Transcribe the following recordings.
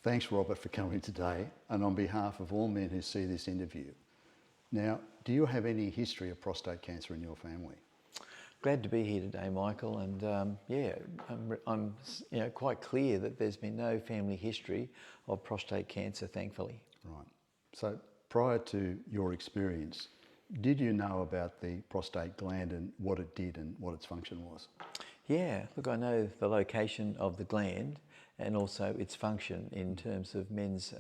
Thanks, Robert, for coming today, and on behalf of all men who see this interview. Now, do you have any history of prostate cancer in your family? Glad to be here today, Michael, and I'm quite clear that there's been no family history of prostate cancer, thankfully. Right. So prior to your experience, did you know about the prostate gland and what it did and what its function was? Yeah, look, I know the location of the gland and also its function in terms of men's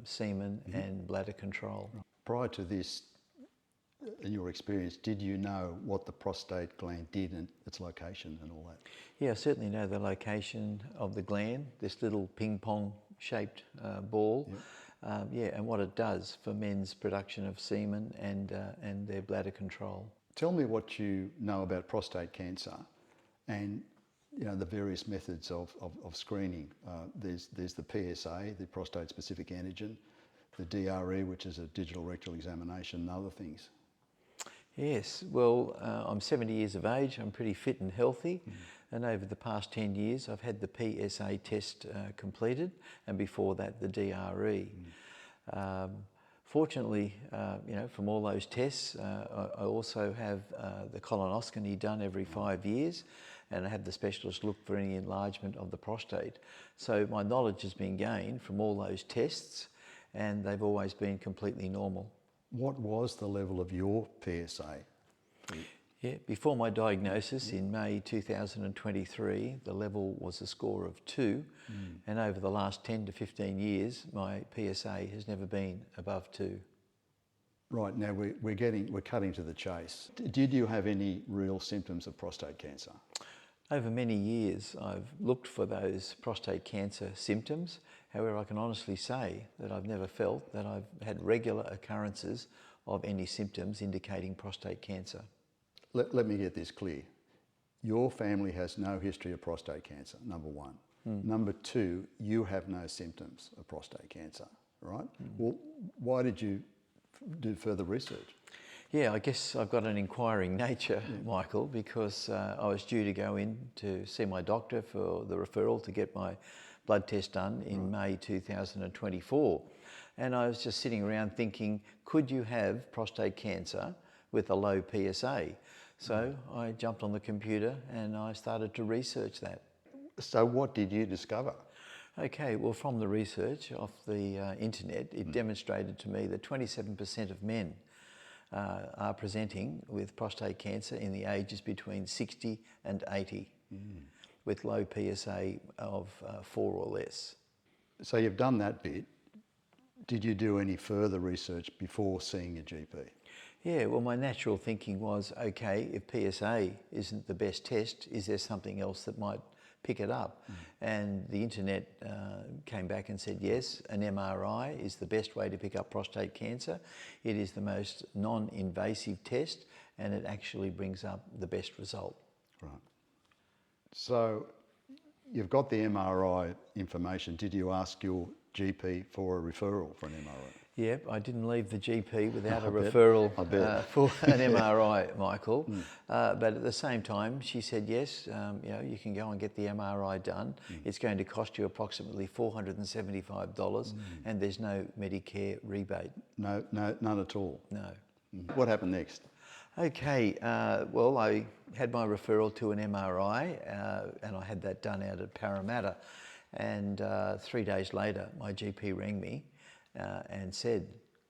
semen and bladder control. Prior to this, in your experience, did you know what the prostate gland did and its location and all that? Yeah, I certainly know the location of the gland, this little ping pong shaped ball. Yep. And what it does for men's production of semen and their bladder control. Tell me what you know about prostate cancer and the various methods of screening. There's the PSA, the prostate specific antigen, the DRE, which is a digital rectal examination, and other things. Yes, well, I'm 70 years of age, I'm pretty fit and healthy, and over the past 10 years I've had the PSA test completed, and before that the DRE. Fortunately, from all those tests, I also have the colonoscopy done every 5 years, and I have the specialist look for any enlargement of the prostate. So my knowledge has been gained from all those tests, and they've always been completely normal. What was the level of your PSA? Yeah, before my diagnosis in May 2023, the level was a score of 2, and over the last 10 to 15 years, my PSA has never been above 2. Right, now we're cutting to the chase. Did you have any real symptoms of prostate cancer? Over many years, I've looked for those prostate cancer symptoms. However, I can honestly say that I've never felt that I've had regular occurrences of any symptoms indicating prostate cancer. Let me get this clear. Your family has no history of prostate cancer, number one. Number two, you have no symptoms of prostate cancer, right? Well, why did you do further research? Yeah, I guess I've got an inquiring nature, Michael, because I was due to go in to see my doctor for the referral to get my blood test done in May 2024. And I was just sitting around thinking, could you have prostate cancer with a low PSA? So I jumped on the computer and I started to research that. So what did you discover? Okay, well, from the research off the internet, it demonstrated to me that 27% of men are presenting with prostate cancer in the ages between 60 and 80 with low PSA of 4 or less. So you've done that bit. Did you do any further research before seeing your GP? Yeah, well, my natural thinking was, okay, if PSA isn't the best test, is there something else that might pick it up? And the internet came back and said, yes, an MRI is the best way to pick up prostate cancer. It is the most non-invasive test, and it actually brings up the best result. Right. So you've got the MRI information. Did you ask your GP for a referral for an MRI? Yep, I didn't leave the GP without a referral for an MRI, Michael. But at the same time, she said, yes, you can go and get the MRI done. It's going to cost you approximately $475, and there's no Medicare rebate. No, none at all? No. What happened next? Okay, well, I had my referral to an MRI, and I had that done out at Parramatta. And 3 days later, my GP rang me and said,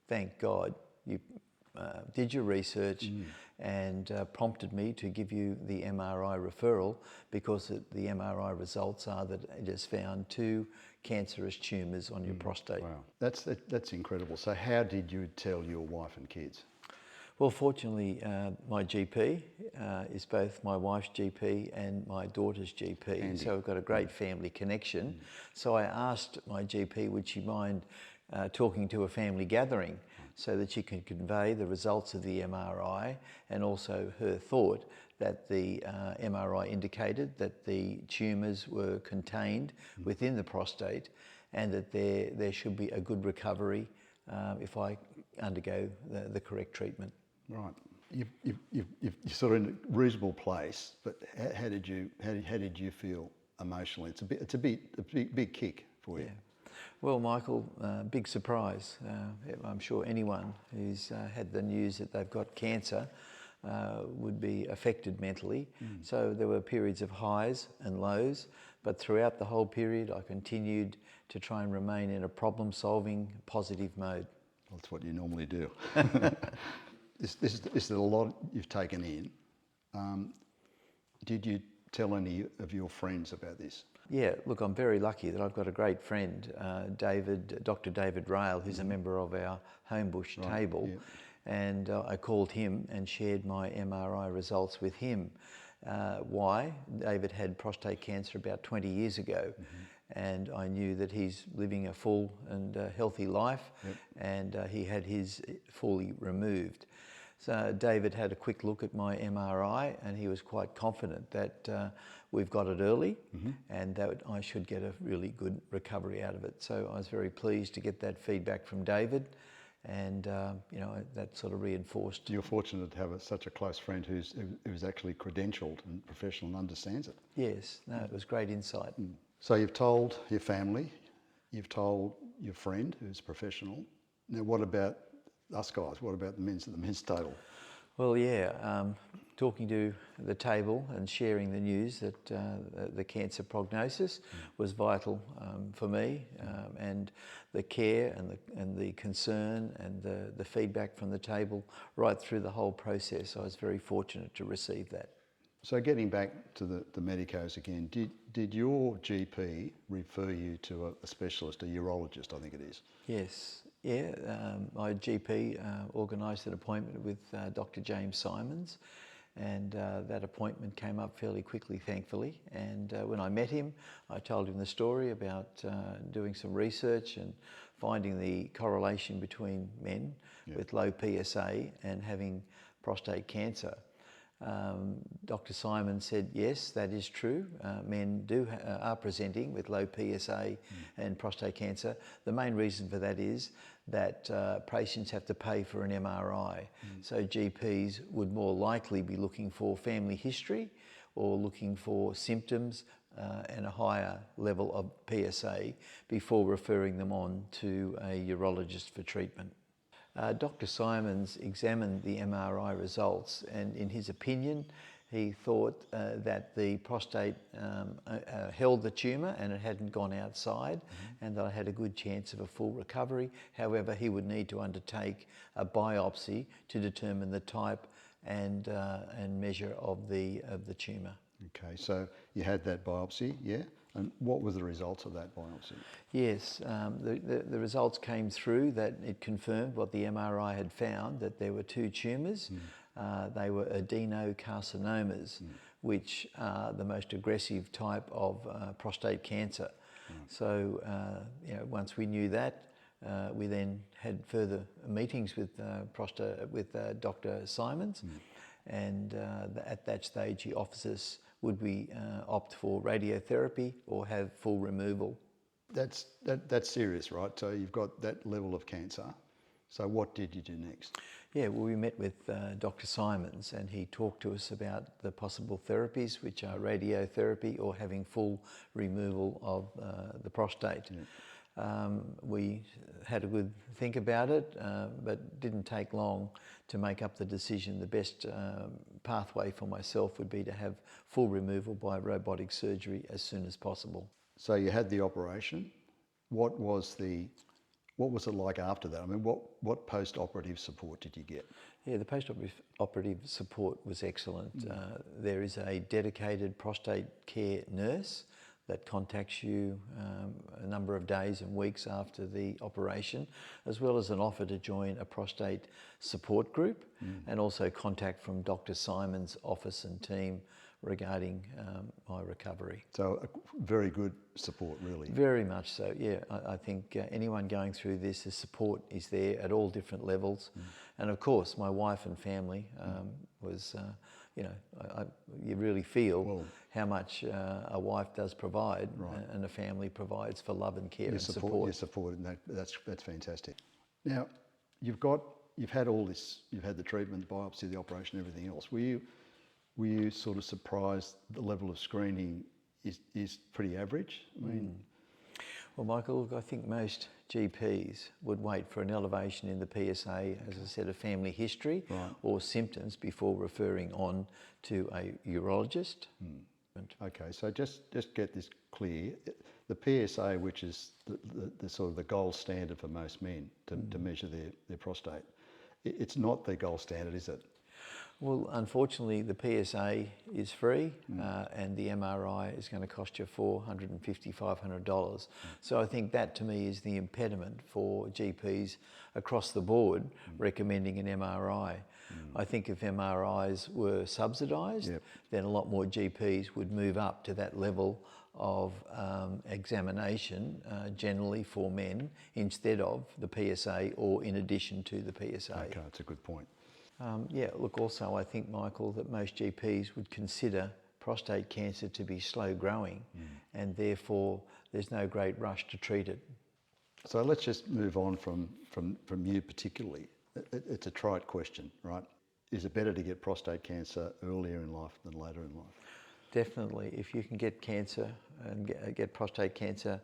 thank God you did your research and prompted me to give you the MRI referral, because the MRI results are that it has found 2 cancerous tumours on your prostate. Wow, that's incredible. So how did you tell your wife and kids? Well, fortunately, my GP is both my wife's GP and my daughter's GP. Andy. So we've got a great family connection. So I asked my GP, would she mind talking to a family gathering so that she could convey the results of the MRI, and also her thought that the MRI indicated that the tumours were contained within the prostate, and that there should be a good recovery if I undergo the correct treatment. Right. You're sort of in a reasonable place, but how did you feel emotionally? It's a big kick for you. Yeah. Well, Michael, big surprise. I'm sure anyone who's had the news that they've got cancer would be affected mentally. So there were periods of highs and lows, but throughout the whole period I continued to try and remain in a problem-solving, positive mode. Well, that's what you normally do. This is a lot you've taken in. Did you tell any of your friends about this? Yeah, look, I'm very lucky that I've got a great friend, Dr. David Rail, who's a member of our Homebush table. Yeah. And I called him and shared my MRI results with him. Why? David had prostate cancer about 20 years ago, and I knew that he's living a full and healthy life, and he had his fully removed. So David had a quick look at my MRI, and he was quite confident that we've got it early and that I should get a really good recovery out of it. So I was very pleased to get that feedback from David, and that sort of reinforced. You're fortunate to have such a close friend who's actually credentialed and professional and understands it. Yes, no, it was great insight. So you've told your family, you've told your friend who's a professional. Now what about us guys? What about the men's table? Well, yeah, talking to the table and sharing the news that the cancer prognosis was vital for me, and the care and the concern and the feedback from the table right through the whole process. I was very fortunate to receive that. So getting back to the medicos again, did your GP refer you to a specialist, a urologist, I think it is? Yes, yeah. My GP organised an appointment with Dr. James Simons, and that appointment came up fairly quickly, thankfully. And when I met him, I told him the story about doing some research and finding the correlation between men with low PSA and having prostate cancer. Dr. Simon said, yes, that is true. Men are presenting with low PSA and prostate cancer. The main reason for that is that patients have to pay for an MRI. So GPs would more likely be looking for family history or looking for symptoms and a higher level of PSA before referring them on to a urologist for treatment. Dr. Simons examined the MRI results, and in his opinion, he thought that the prostate held the tumour and it hadn't gone outside, and that I had a good chance of a full recovery. However, he would need to undertake a biopsy to determine the type and measure of the tumour. Okay, so you had that biopsy, yeah? And what were the results of that biopsy? Yes, the results came through that it confirmed what the MRI had found, that there were two tumours. They were adenocarcinomas, which are the most aggressive type of prostate cancer. So once we knew that, we then had further meetings with Dr. Simons, and at that stage he offers us, would we opt for radiotherapy or have full removal? That's serious, right? So you've got that level of cancer. So what did you do next? Yeah, well, we met with Dr. Simons, and he talked to us about the possible therapies, which are radiotherapy or having full removal of the prostate. We had a good think about it, but didn't take long to make up the decision. The best pathway for myself would be to have full removal by robotic surgery as soon as possible. So you had the operation. What was it like after that? I mean, what post-operative support did you get? Yeah, the post-operative support was excellent. There is a dedicated prostate care nurse that contacts you a number of days and weeks after the operation, as well as an offer to join a prostate support group, and also contact from Dr. Simon's office and team regarding my recovery. So a very good support, really. Very much so, yeah. I think anyone going through this, the support is there at all different levels. And of course, my wife and family was, you really feel how much a wife does provide, and a family provides for love and care and support. Your support, and that's fantastic. Now, you've had all this, you've had the treatment, the biopsy, the operation, everything else. Were you sort of surprised the level of screening is pretty average? I mean, Well, Michael, look, I think most GPs would wait for an elevation in the PSA, as I said, a family history or symptoms before referring on to a urologist. Okay, so just get this clear. The PSA, which is the sort of the gold standard for most men to measure their prostate, it's not the gold standard, is it? Well, unfortunately, the PSA is free and the MRI is going to cost you $450, $500. So I think that to me is the impediment for GPs across the board recommending an MRI. I think if MRIs were subsidised, then a lot more GPs would move up to that level of examination generally for men instead of the PSA or in addition to the PSA. Okay, that's a good point. Yeah, look, also I think, Michael, that most GPs would consider prostate cancer to be slow growing and therefore there's no great rush to treat it. So let's just move on from you particularly. It's a trite question, right? Is it better to get prostate cancer earlier in life than later in life? Definitely. If you can get cancer and get prostate cancer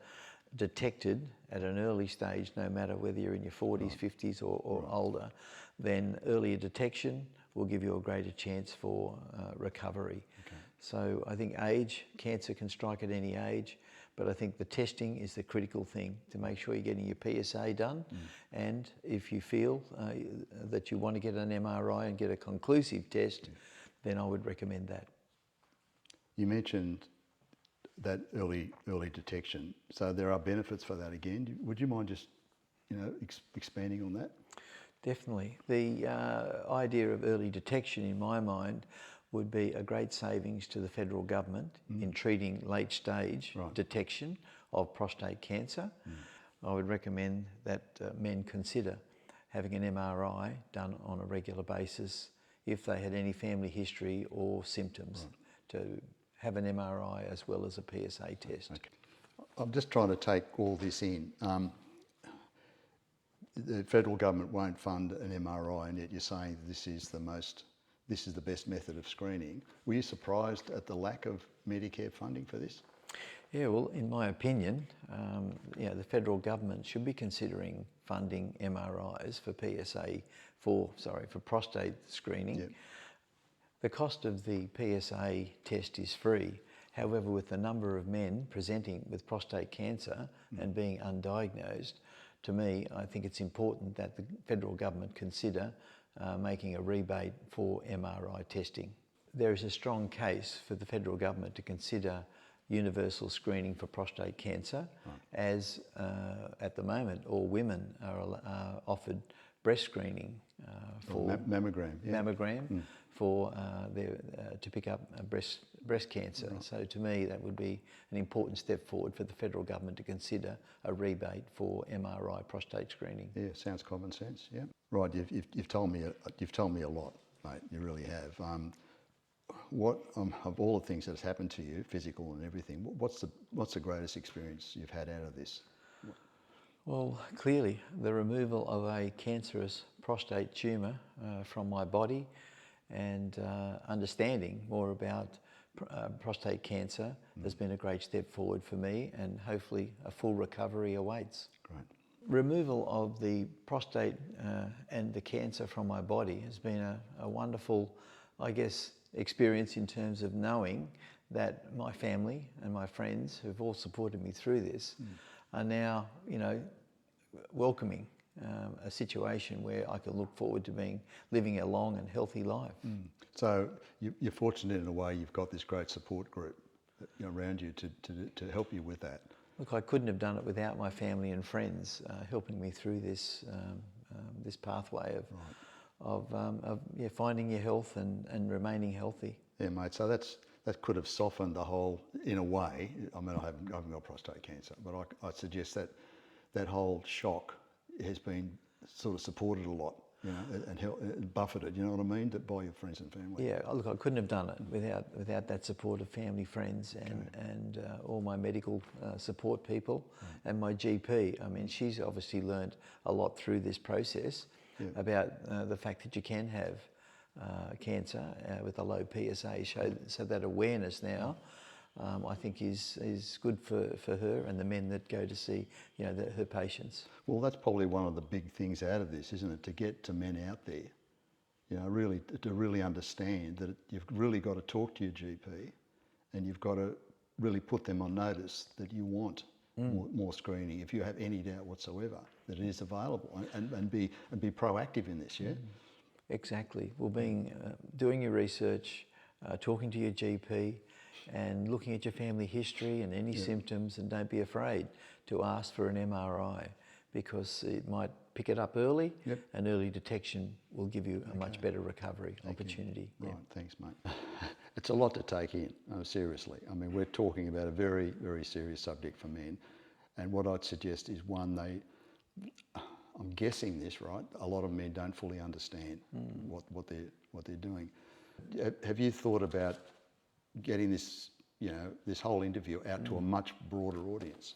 detected at an early stage, no matter whether you're in your 40s, 50s or older, then earlier detection will give you a greater chance for recovery. Okay. So I think cancer can strike at any age, but I think the testing is the critical thing to make sure you're getting your PSA done. And if you feel that you want to get an MRI and get a conclusive test, then I would recommend that. You mentioned that early detection. So there are benefits for that again. Would you mind just expanding on that? Definitely. The idea of early detection in my mind would be a great savings to the federal government in treating late stage detection of prostate cancer. I would recommend that men consider having an MRI done on a regular basis if they had any family history or symptoms to have an MRI as well as a PSA test. Okay. I'm just trying to take all this in. The federal government won't fund an MRI, and yet you're saying this is the best method of screening. Were you surprised at the lack of Medicare funding for this? Yeah, well, in my opinion, the federal government should be considering funding MRIs for prostate screening. Yep. The cost of the PSA test is free. However, with the number of men presenting with prostate cancer and being undiagnosed, to me, I think it's important that the federal government consider making a rebate for MRI testing. There is a strong case for the federal government to consider universal screening for prostate cancer, as at the moment all women are offered breast screening for mammogram for to pick up breast cancer. So to me that would be an important step forward for the federal government to consider a rebate for MRI prostate screening. Yeah, sounds common sense. Yeah, right. You've told me a lot, mate. You really have. What of all the things that has happened to you, physical and everything, what's the greatest experience you've had out of this? Well, clearly the removal of a cancerous prostate tumour from my body and understanding more about prostate cancer has been a great step forward for me, and hopefully a full recovery awaits. Great. Removal of the prostate and the cancer from my body has been a wonderful, I guess, experience in terms of knowing that my family and my friends who've all supported me through this are now, welcoming a situation where I can look forward to living a long and healthy life. So you're fortunate in a way. You've got this great support group around you to help you with that. Look, I couldn't have done it without my family and friends helping me through this this pathway of finding your health and remaining healthy. Yeah, mate. So that could have softened the whole, in a way. I mean, I haven't got prostate cancer, but I suggest that whole shock has been sort of supported a lot, and buffeted. You know what I mean? By your friends and family. Yeah. Look, I couldn't have done it without that support of family, friends, and all my medical support people, and my GP. I mean, she's obviously learned a lot through this process about the fact that you can have cancer with a low PSA. So that awareness now I think is good for her and the men that go to see, her patients. Well, that's probably one of the big things out of this, isn't it? To get to men out there, really to really understand that you've really got to talk to your GP, and you've got to really put them on notice that you want more screening. If you have any doubt whatsoever that it is available, and be proactive in this, yeah. Exactly. Well, doing your research, talking to your GP, and looking at your family history and any symptoms, and don't be afraid to ask for an MRI, because it might pick it up early, and early detection will give you a much better recovery opportunity. Right, thanks, mate. It's a lot to take in, seriously. I mean, we're talking about a very, very serious subject for men, and what I'd suggest is one, I'm guessing this, right? A lot of men don't fully understand what they're doing. Have you thought about getting this, this whole interview out to a much broader audience?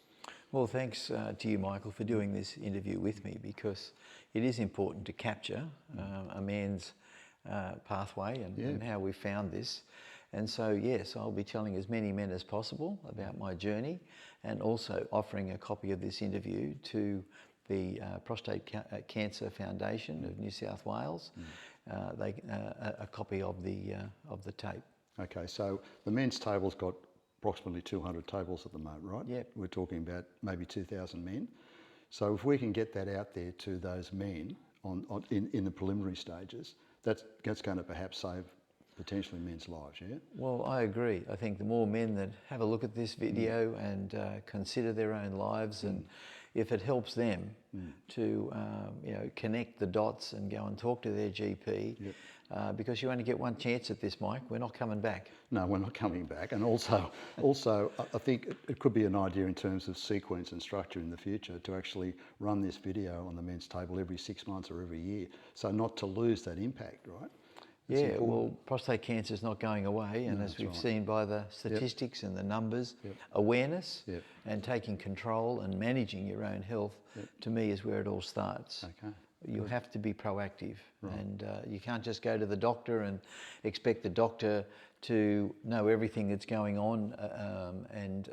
Well, thanks to you, Michael, for doing this interview with me, because it is important to capture a man's pathway and how we found this. And so, yes, I'll be telling as many men as possible about my journey, and also offering a copy of this interview to the Prostate Cancer Foundation of New South Wales, a copy of the tape. Okay, so the men's table's got approximately 200 tables at the moment, right? Yep. We're talking about maybe 2,000 men. So if we can get that out there to those men in the preliminary stages, that's going to perhaps save potentially men's lives, yeah? Well, I agree. I think the more men that have a look at this video and consider their own lives, and if it helps them to connect the dots and go and talk to their GP, because you only get one chance at this, Mike. We're not coming back. No, we're not coming back. And also, I think it could be an idea in terms of sequence and structure in the future to actually run this video on the men's table every 6 months or every year, so not to lose that impact, right? Well, prostate cancer is not going away, and as we've seen by the statistics and the numbers, awareness and taking control and managing your own health, to me, is where it all starts. Okay. You have to be proactive, and you can't just go to the doctor and expect the doctor to know everything that's going on and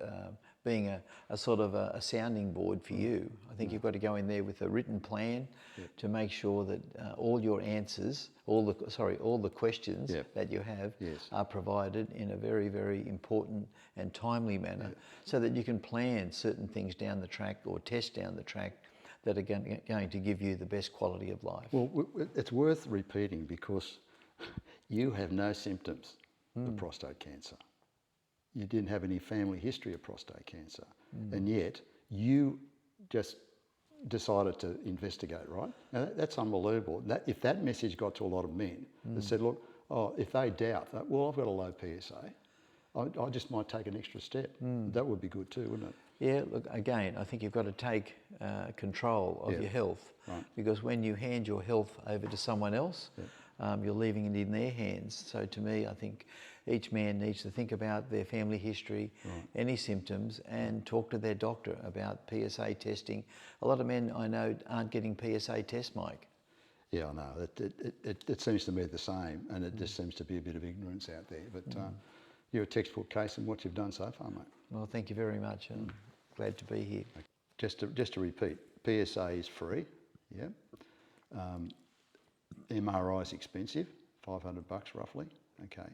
being a sort of a sounding board for you. I think you've got to go in there with a written plan to make sure that all your answers, all the questions that you have are provided in a very, very important and timely manner, so that you can plan certain things down the track or tests down the track that are going to give you the best quality of life. Well, it's worth repeating, because you have no symptoms of prostate cancer. You didn't have any family history of prostate cancer, and yet you just decided to investigate, right? Now that's unbelievable. If that message got to a lot of men that said, look, if they doubt that, well, I've got a low PSA, I just might take an extra step. That would be good too, wouldn't it? Yeah, look, again, I think you've got to take control of your health, because when you hand your health over to someone else, you're leaving it in their hands. So to me, I think each man needs to think about their family history, any symptoms, and talk to their doctor about PSA testing. A lot of men I know aren't getting PSA tests, Mike. Yeah, I know. It seems to me the same, and it just seems to be a bit of ignorance out there. But you're a textbook case in what you've done so far, mate. Well, thank you very much, and glad to be here. Just to repeat, PSA is free, MRI is expensive, $500 roughly. Okay.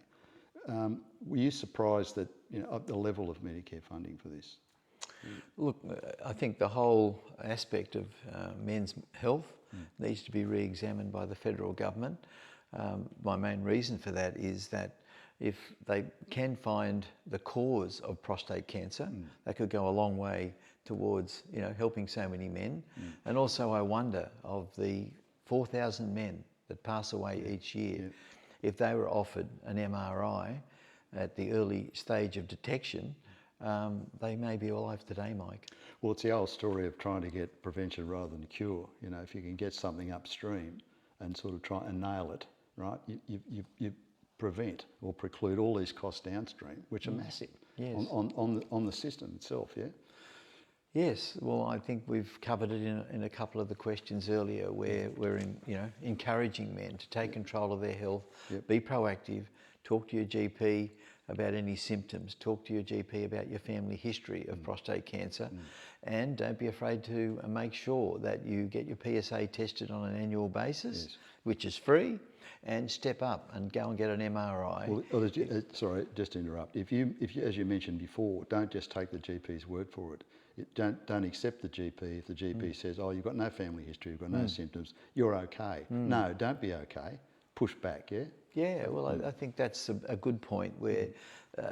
Were you surprised that at the level of Medicare funding for this? Look, I think the whole aspect of men's health needs to be re-examined by the federal government. My main reason for that is that if they can find the cause of prostate cancer, that could go a long way towards helping so many men. And also, I wonder, of the 4,000 men that pass away each year, if they were offered an MRI at the early stage of detection, they may be alive today, Mike. Well, it's the old story of trying to get prevention rather than cure. If you can get something upstream and sort of try and nail it, right, you prevent or preclude all these costs downstream, which are massive on the system itself, Yes, well, I think we've covered it in a couple of the questions earlier, where we're encouraging men to take control of their health, be proactive, talk to your GP, about any symptoms. Talk to your GP about your family history of prostate cancer, and don't be afraid to make sure that you get your PSA tested on an annual basis, which is free, and step up and go and get an MRI. Well, sorry, just to interrupt. If you, as you mentioned before, don't just take the GP's word for it. Don't accept the GP if the GP says, "Oh, you've got no family history, you've got no symptoms, you're okay." No, don't be okay. Push back, yeah? Yeah, well, I think that's a good point where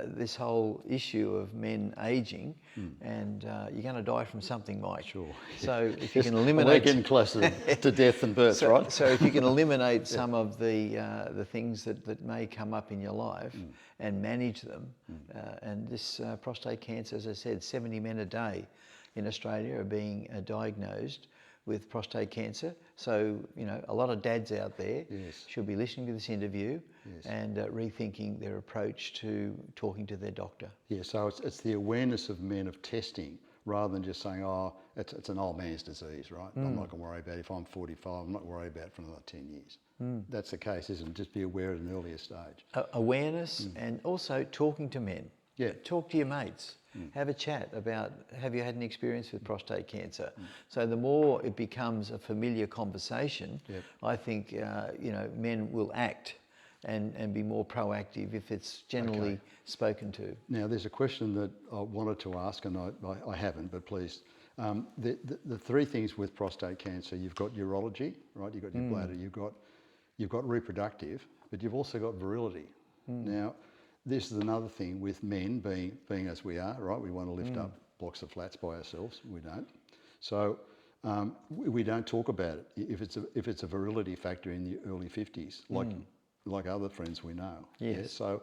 this whole issue of men ageing and you're going to die from something, Mike. Sure. So if you can eliminate... We're getting closer to death and birth, right? So if you can eliminate some of the things that may come up in your life and manage them, and this prostate cancer, as I said, 70 men a day in Australia are being diagnosed with prostate cancer. So, you know, a lot of dads out there should be listening to this interview and rethinking their approach to talking to their doctor. Yeah, so it's the awareness of men of testing rather than just saying, oh, it's an old man's disease, right? I'm not going to worry about it. If I'm 45, I'm not worried about it for another 10 years. That's the case, isn't it? Just be aware at an earlier stage. Awareness and also talking to men. Yeah. Talk to your mates. Have a chat about, have you had an experience with prostate cancer? So the more it becomes a familiar conversation, I think, you know, men will act and be more proactive if it's generally spoken to. Now, there's a question that I wanted to ask, and I haven't, but please. The three things with prostate cancer: you've got urology, right? You've got your bladder, you've got reproductive, but you've also got virility. Now, this is another thing with men being as we are, right? We want to lift up blocks of flats by ourselves. We don't. So we don't talk about it if it's a virility factor in the early 50s, like other friends we know. Yes. Yeah? So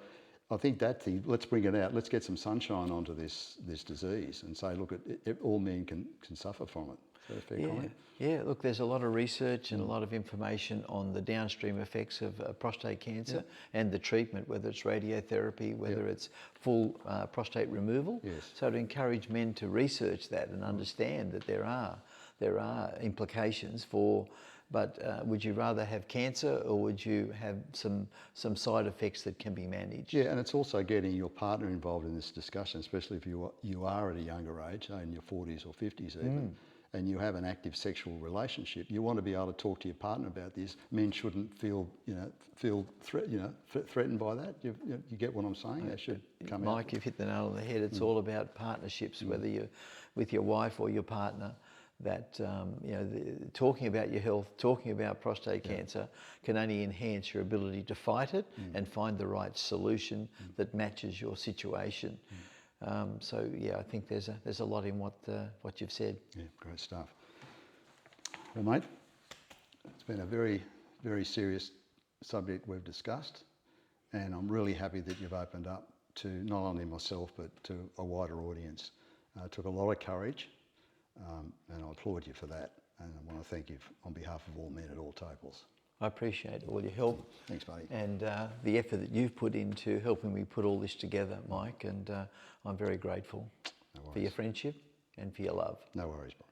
I think that thing, let's bring it out. Let's get some sunshine onto this disease and say, look, all men can suffer from it. Is that a fair comment? Yeah, look, there's a lot of research and a lot of information on the downstream effects of prostate cancer and the treatment, whether it's radiotherapy, whether it's full prostate removal. Yes. So to encourage men to research that and understand that there are implications for, but would you rather have cancer or would you have some side effects that can be managed? Yeah, and it's also getting your partner involved in this discussion, especially if you are at a younger age, in your 40s or 50s even. And you have an active sexual relationship, you want to be able to talk to your partner about this. Men shouldn't feel threatened by that. You get what I'm saying? They should come out. Mike, you've hit the nail on the head. It's all about partnerships, whether you're with your wife or your partner. That talking about your health, talking about prostate cancer, can only enhance your ability to fight it and find the right solution that matches your situation. So yeah, I think there's a lot in what you've said. Yeah, great stuff. Well, mate, it's been a very, very serious subject we've discussed, and I'm really happy that you've opened up to not only myself but to a wider audience. It took a lot of courage, and I applaud you for that. And I want to thank you on behalf of all men at all tables. I appreciate all your help. Thanks, buddy. And the effort that you've put into helping me put all this together, Mike, and I'm very grateful for your friendship and for your love. No worries, bro.